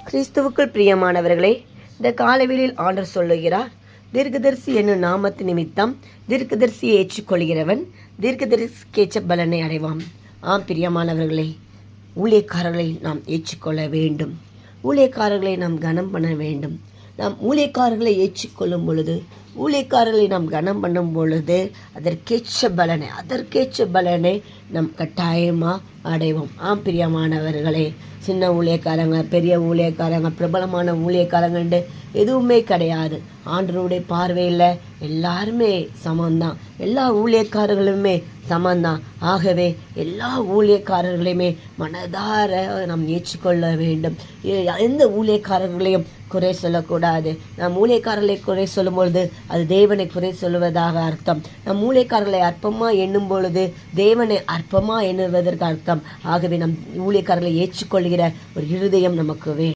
கிறிஸ்துவுக்குள் பிரியமானவர்களே, இந்த காலவெளியில் ஆண்டவர் சொல்லுகிறார், தீர்க்கதரிசி என்னும் நாமத்து நிமித்தம் தீர்க்கதரிசியை ஏற்றுக்கொள்கிறவன் தீர்க்கதரிசிக்கேற்ற பலனை அடைவான். ஆம் பிரியமானவர்களே, ஊழியக்காரர்களை நாம் ஏற்றுக்கொள்ள வேண்டும். ஊழியக்காரர்களை நாம் கனம் பண்ண வேண்டும். நாம் ஊழியக்காரர்களை ஏற்றுக்கொள்ளும் பொழுது, ஊழியக்காரர்களை நாம் கனம் பண்ணும் பொழுது அதற்கேற்ற பலனை நம் கட்டாயமாக அடைவோம். ஆம் பிரியமானவர்களே, சின்ன ஊழியக்காரங்க, பெரிய ஊழியக்காரங்க, பிரபலமான ஊழியக்காரங்கன்ட்டு எதுவுமே கிடையாது. ஆண்டவருடைய பார்வையில் எல்லாருமே சமந்தான். எல்லா ஊழியக்காரர்களுமே சமந்தான். ஆகவே எல்லா ஊழியக்காரர்களையுமே மனதார நாம் ஏற்றுக்கொள்ள வேண்டும். எந்த ஊழியக்காரர்களையும் குறை சொல்லக்கூடாது. நம் ஊழியக்காரர்களை குறை சொல்லும் பொழுது அது தேவனை குறை சொல்லுவதாக அர்த்தம். நம் ஊழியக்காரர்களை அற்பமாக எண்ணும் பொழுது தேவனை அற்பமாக எண்ணுவதற்கு அர்த்தம். ஆகவே நம் ஊழியக்காரர்களை ஏற்றுக்கொள்கிற ஒரு இருதயம் நமக்கு வேண்டும்.